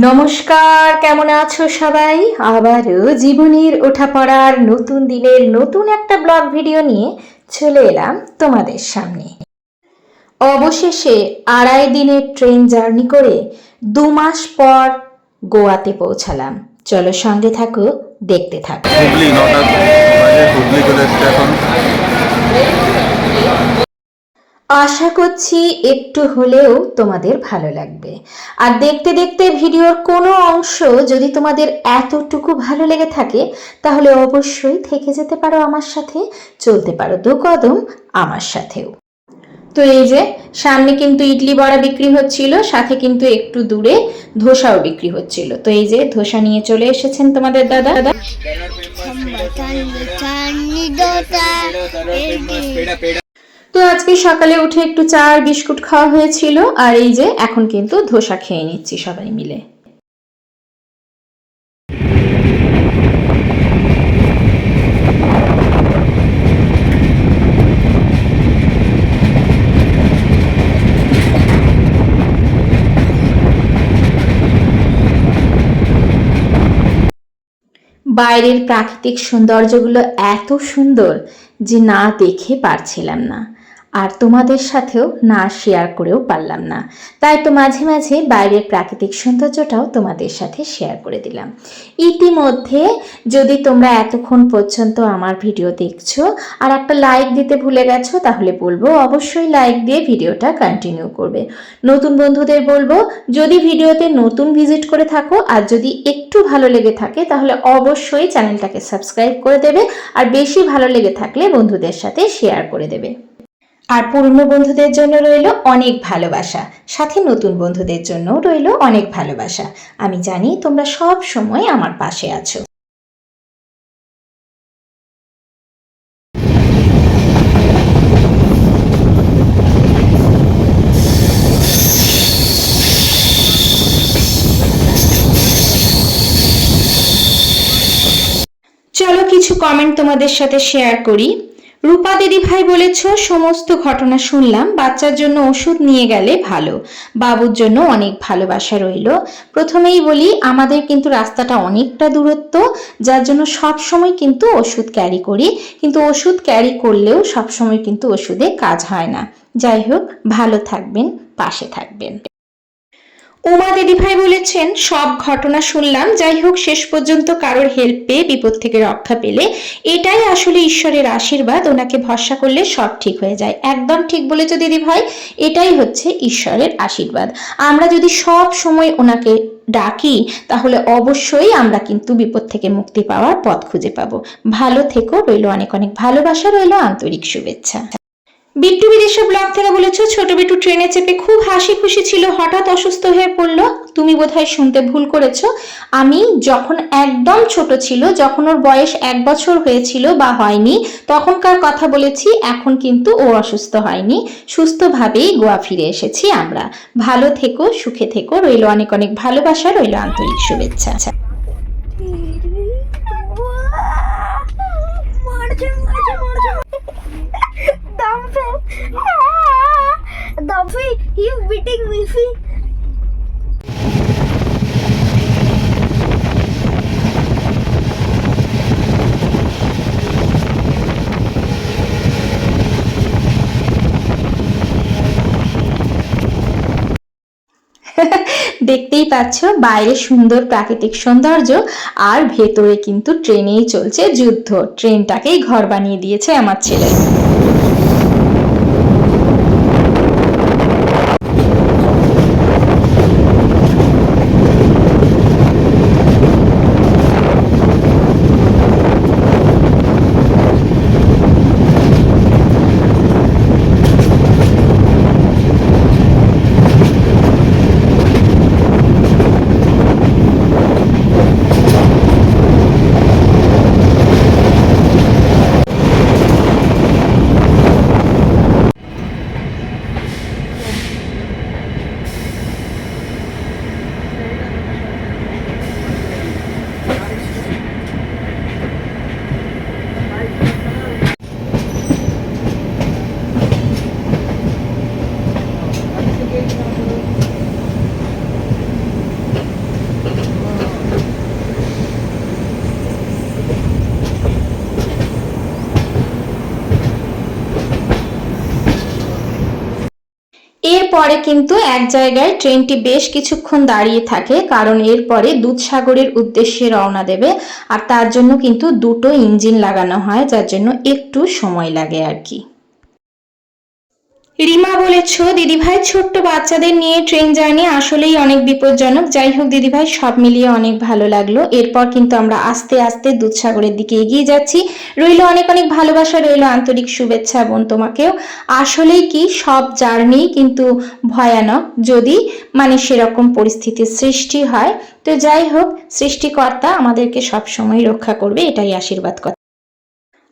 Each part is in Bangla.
নমস্কার, কেমন আছো সবাই? আবারও জীবনের ওঠাপড়ার নতুন দিনের নতুন একটা ব্লগ ভিডিও নিয়ে চলে এলাম তোমাদের সামনে। অবশেষে 2.5 দিনের ট্রেন জার্নি করে 2 মাস পর গোয়াতে পৌঁছালাম। চলো সঙ্গে থাকো, দেখতে থাকো। হুগলি 9টা বাজে, হুগলি চলে এসছে এখন। আশা করছি একটু হলেও তোমাদের ভালো লাগবে। আর দেখতে দেখতে ভিডিওর কোনো অংশ যদি তোমাদের এতটুকু ভালো লেগে থাকে তাহলে অবশ্যই থেকে যেতে পারো আমার সাথে, চলতে পারো 2 কদম আমার সাথেও। তো এই যে সামনে কিন্তু ইডলি বড়া বিক্রি হচ্ছিল, সাথে কিন্তু একটু দূরে ধোসাও বিক্রি হচ্ছিল। তো এই যে ধোসা নিয়ে চলে এসেছেন তোমাদের দাদা। তো আজকে সকালে উঠে একটু চা আর বিস্কুট খাওয়া হয়েছিল, আর এই যে এখন কিন্তু ধোসা খেয়ে নিচ্ছি সবাই মিলে। বাইরের প্রাকৃতিক সৌন্দর্যগুলো এত সুন্দর যে না দেখে পারছিলাম না, আর তোমাদের সাথেও না শেয়ার করেও পারলাম না। তাই তো মাঝে মাঝে বাইরের প্রাকৃতিক সৌন্দর্যটাও তোমাদের সাথে শেয়ার করে দিলাম। ইতিমধ্যে যদি তোমরা এতক্ষণ পর্যন্ত আমার ভিডিও দেখছো আর একটা লাইক দিতে ভুলে গেছো, তাহলে বলবো অবশ্যই লাইক দিয়ে ভিডিওটা কন্টিনিউ করবে। নতুন বন্ধুদের বলবো, যদি ভিডিওতে নতুন ভিজিট করে থাকো আর যদি একটু ভালো লেগে থাকে তাহলে অবশ্যই চ্যানেলটাকে সাবস্ক্রাইব করে দেবে, আর বেশি ভালো লেগে থাকলে বন্ধুদের সাথে শেয়ার করে দেবে। আর পুরনো বন্ধুদের জন্য রইল অনেক ভালোবাসা, সাথে নতুন বন্ধুদের জন্যও রইল অনেক ভালোবাসা। আমি জানি তোমরা সব সময় আমার পাশে আছো। চলো কিছু কমেন্ট তোমাদের সাথে শেয়ার করি। রূপা দিদি ভাই বলেছ, সমস্ত ঘটনা শুনলাম, বাচ্চার জন্য ওষুধ নিয়ে গেলে ভালো, বাবুর জন্য অনেক ভালোবাসা রইল। প্রথমেই বলি, আমাদের কিন্তু রাস্তাটা অনেকটা দূরত্ব, যার জন্য সব সময় কিন্তু ওষুধ ক্যারি করি, কিন্তু ওষুধ ক্যারি করলেও সব সময় কিন্তু ওষুধে কাজ হয় না। যাই হোক, ভালো থাকবেন, পাশে থাকবেন। উমা দিদিভাই বলেছেন, সব ঘটনা শুনলাম, যাই হোক শেষ পর্যন্ত কারোর হেল্প পেয়ে বিপদ থেকে রক্ষা পেলে এটাই আসলে ঈশ্বরের আশীর্বাদ, ওনাকে ভরসা করলে সব ঠিক হয়ে যায়। একদম ঠিক বলেছো দিদিভাই, এটাই হচ্ছে ঈশ্বরের আশীর্বাদ। আমরা যদি সব সময় ওনাকে ডাকি তাহলে অবশ্যই আমরা কিন্তু বিপদ থেকে মুক্তি পাওয়ার পথ খুঁজে পাবো। ভালো থেকো, রইল অনেক অনেক ভালোবাসা, রইল আন্তরিক শুভেচ্ছা। বিট্টু বিদেশে ব্লগ থেকে বলেছো, ছোট বিট্টু ট্রেনে চেপে খুব হাসি খুশি ছিল, হঠাৎ অসুস্থ হয়ে পড়লো। তুমি বোধহয় শুনতে ভুল করেছো। আমি যখন একদম ছোট ছিল, যখন ওর বয়স 1 বছর হয়েছিল বা হয়নি, তখনকার কথা বলেছি। এখন কিন্তু ও অসুস্থ হয়নি, সুস্থভাবেই গোয়া ফিরে এসেছি আমরা। ভালো থেকো, সুখে থেকো, রইল অনেক অনেক ভালোবাসা, রইল আন্তরিক শুভেচ্ছা। Dumpy, you beating me. দেখতেই পাচ্ছ বাইরে সুন্দর প্রাকৃতিক সৌন্দর্য, আর ভেতরে কিন্তু ট্রেনেই চলছে যুদ্ধ। ট্রেনটাকেই ঘর বানিয়ে দিয়েছে আমার ছেলে। এরপরে কিন্তু এক জায়গায় ট্রেনটি বেশ কিছুক্ষণ দাঁড়িয়ে থাকে, কারণ এরপরে দুধসাগরের উদ্দেশ্যে রওনা দেবে। আর তার জন্য কিন্তু দুটো ইঞ্জিন লাগানো হয়, যার জন্য একটু সময় লাগে আর কি। রিমা বলেছ, দিদিভাই ছোট্ট বাচ্চাদের নিয়ে ট্রেন জার্নি আসলেই অনেক বিপজ্জনক। যাই হোক দিদিভাই, সব মিলিয়ে অনেক ভালো লাগলো। এরপর কিন্তু আমরা আস্তে আস্তে দুধসাগরের দিকে এগিয়ে যাচ্ছি। রইল অনেক অনেক ভালোবাসা, রইল আন্তরিক শুভেচ্ছা বোন তোমাকেও। আসলেই কি সব জার্নি কিন্তু ভয়ানক, যদি সেরকম পরিস্থিতির সৃষ্টি হয়। তো যাই হোক, সৃষ্টিকর্তা আমাদেরকে সব সময় রক্ষা করবে, এটাই আশীর্বাদ কথা।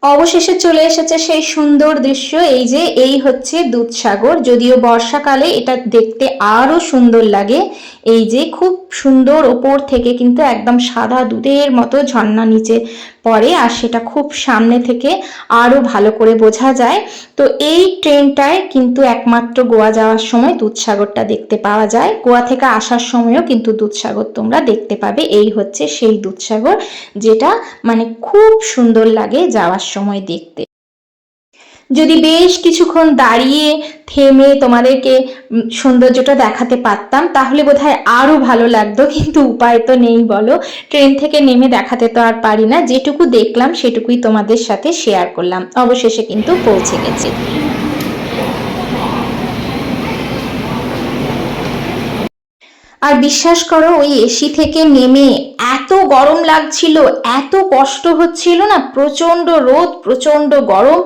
অবশেষে চলে এসেছে সেই সুন্দর দৃশ্য। এই হচ্ছে দুধসাগর। যদিও বর্ষাকালে এটা দেখতে আরো সুন্দর লাগে। এই যে খুব সুন্দর, ওপর থেকে কিন্তু একদম সাদা দুধের মতো ঝর্ণা নিচে পড়ে, আর সেটা খুব সামনে থেকে আরো ভালো করে বোঝা যায়। তো এই ট্রেনটায় কিন্তু একমাত্র গোয়া যাওয়ার সময় দুধসাগরটা দেখতে পাওয়া যায়। গোয়া থেকে আসার সময়ও কিন্তু দুধসাগর তোমরা দেখতে পাবে। এই হচ্ছে সেই দুধসাগর, যেটা খুব সুন্দর লাগে যাওয়ার সময় দেখতে। যদি বেশ কিছুক্ষণ দাঁড়িয়ে থেমে তোমাদেরকে সৌন্দর্যটা দেখাতে পারতাম তাহলে বোধহয় আরো ভালো লাগতো, কিন্তু উপায় তো নেই বলো। ট্রেন থেকে নেমে দেখাতে তো আর পারি না। যেটুকু দেখলাম সেটুকুই তোমাদের সাথে শেয়ার করলাম। অবশেষে কিন্তু পৌঁছে গেছি। আর বিশ্বাস করো, ওই এসি থেকে নেমে এত গরম লাগছিল, এত কষ্ট হচ্ছিল না, প্রচন্ড রোদ, প্রচন্ড গরম,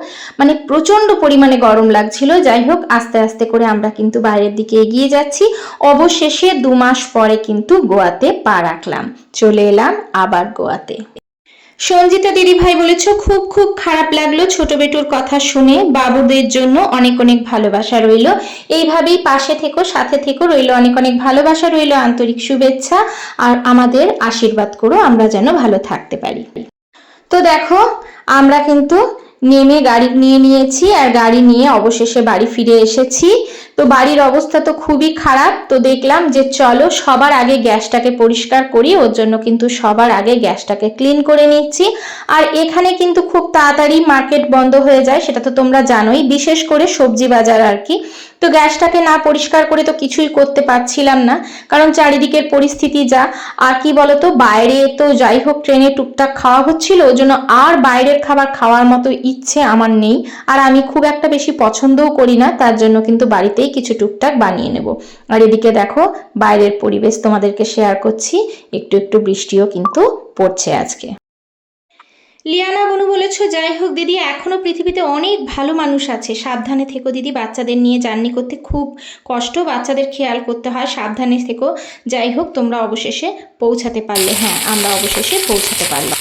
প্রচন্ড পরিমাণে গরম লাগছিল। যাই হোক, আস্তে আস্তে করে আমরা কিন্তু বাইরের দিকে এগিয়ে যাচ্ছি। অবশেষে 2 মাস পরে কিন্তু গোয়াতে পা রাখলাম, চলে এলাম আবার গোয়াতে। সঞ্জিতা দিদিভাই বলেছ, খুব খুব খারাপ লাগলো ছোট বেটুর কথা শুনে। বাবুদের জন্য অনেক অনেক ভালোবাসা রইল। এইভাবেই পাশে থেকো, সাথে থেকো, রইল অনেক অনেক ভালোবাসা, রইল আন্তরিক শুভেচ্ছা। আর আমাদের আশীর্বাদ করো আমরা যেন ভালো থাকতে পারি। তো দেখো, আমরা কিন্তু নেমে গাড়ি নিয়ে নিয়েছি, আর গাড়ি নিয়ে অবশেষে বাড়ি ফিরে এসেছি। তো বাড়ির অবস্থা তো খুবই খারাপ। তো দেখলাম যে চলো সবার আগে গ্যাসটাকে পরিষ্কার করি, ওর জন্য কিন্তু সবার আগে গ্যাসটাকে ক্লিন করে নিচ্ছি। আর এখানে কিন্তু খুব তাড়াতাড়ি মার্কেট বন্ধ হয়ে যায়, সেটা তো তোমরা জানোই, বিশেষ করে সবজি বাজার আর কি। তো গ্যাসটাকে না পরিষ্কার করে তো কিছুই করতে পারছিলাম না, কারণ চারিদিকের পরিস্থিতি যা। আর কি বলতো, বাইরে তো যাই হোক ট্রেনে টুকটাক খাওয়া হচ্ছিল, ওই জন্য আর বাইরের খাবার খাওয়ার মতো ইচ্ছে আমার নেই। আর আমি খুব একটা বেশি পছন্দও করি না, তার জন্য কিন্তু বাড়িতেই কিছু টুকটাক বানিয়ে নেব। আর এদিকে দেখো বাইরের পরিবেশ তোমাদেরকে শেয়ার করছি। একটু একটু বৃষ্টিও কিন্তু পড়ছে আজকে। লিয়ানা বনু বলেছ, যাই হোক দিদি, এখনো পৃথিবীতে অনেক ভালো মানুষ আছে, সাবধানে থেকো দিদি। বাচ্চাদের নিয়ে জার্নি করতে খুব কষ্ট, বাচ্চাদের খেয়াল করতে হয়, সাবধানে থেকো। যাই হোক, তোমরা অবশেষে পৌঁছাতে পারলে। হ্যাঁ, আমরা অবশেষে পৌঁছাতে পারলাম।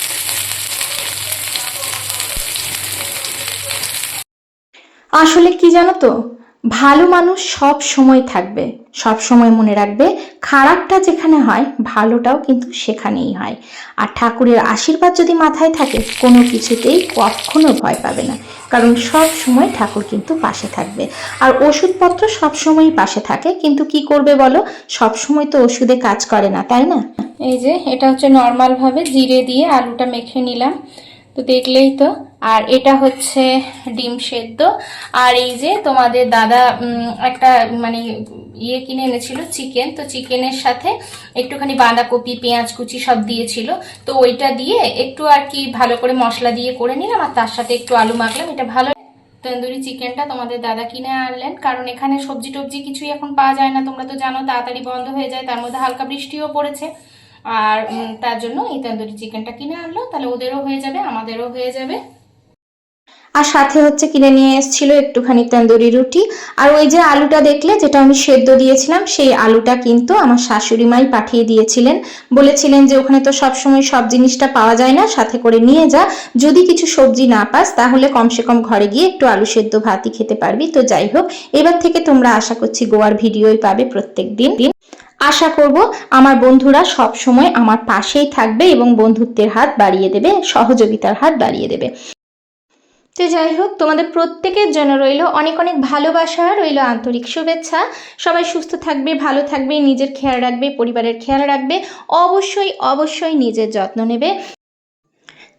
আসলে কি জানো তো, ভালো মানুষ সব সময় থাকবে, সব সময় মনে রাখবে, খারাপটা যেখানে হয় ভালোটাও কিন্তু সেখানেই হয়। আর ঠাকুরের আশীর্বাদ যদি মাথায় থাকে, কোনো কিছুতেই কখনো ভয় পাবে না, কারণ সব সময় ঠাকুর কিন্তু পাশে থাকবে। আর ওষুধপত্র সব সময়ই পাশে থাকে, কিন্তু কি করবে বলো, সব সময় তো ওষুধে কাজ করে না, তাই না? এই যে এটা হচ্ছে নর্মাল ভাবে জিরে দিয়ে আলুটা মেখে নিলাম, তো দেখলেই তো। আর এটা হচ্ছে ডিম সেদ্ধ। আর এই যে তোমাদের দাদা একটা ইয়ে কিনে এনেছিল, চিকেন। তো চিকেনের সাথে একটুখানি বাঁধাকপি, পেঁয়াজ কুচি সব দিয়েছিল। তো ওইটা দিয়ে একটু আর কি ভালো করে মশলা দিয়ে করে নিলাম, আর তার সাথে একটু আলু মাখলাম। এটা ভালো তন্দুরি চিকেনটা তোমাদের দাদা কিনে আনলেন, কারণ এখানে সবজি টবজি কিছুই এখন পাওয়া যায় না, তোমরা তো জানো তাড়াতাড়ি বন্ধ হয়ে যায়, তার মধ্যে হালকা বৃষ্টিও পড়েছে। আর তার জন্য এই তন্দুরি চিকেনটা কিনে আনলো, তাহলে ওদেরও হয়ে যাবে, আমাদেরও হয়ে যাবে। আর সাথে হচ্ছে কিনে নিয়ে এসেছিল একটুখানি তন্দুরি রুটি। আর ওই যে আলুটা দেখলে, যেটা আমি সেদ্ধ দিয়েছিলাম, সেই আলুটা কিন্তু আমার শাশুড়ি মাই পাঠিয়ে দিয়েছিলেন। বলেছিলেন যে ওখানে তো সবসময় সব জিনিসটা পাওয়া যায় না, সাথে করে নিয়ে যা, যদি কিছু সবজি না পাস তাহলে কমসে কম ঘরে গিয়ে একটু আলু সেদ্ধ ভাতই খেতে পারবি। তো যাই হোক, এবার থেকে তোমরা আশা করছি গোয়ার ভিডিওই পাবে প্রত্যেক দিন। আশা করব আমার বন্ধুরা সব সময় আমার পাশেই থাকবে এবং বন্ধুত্বের হাত বাড়িয়ে দেবে, সহযোগিতার হাত বাড়িয়ে দেবে। তো যাই হোক, তোমাদের প্রত্যেকের জন্য রইল অনেক অনেক ভালোবাসা, রইল আন্তরিক শুভেচ্ছা। সবাই সুস্থ থাকবে, ভালো থাকবে, নিজের খেয়াল রাখবে, পরিবারের খেয়াল রাখবে, অবশ্যই অবশ্যই নিজের যত্ন নেবে।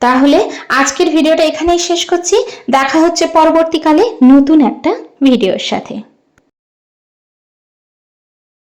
তাহলে আজকের ভিডিওটা এখানেই শেষ করছি। দেখা হচ্ছে পরবর্তীকালে নতুন একটা ভিডিওর সাথে।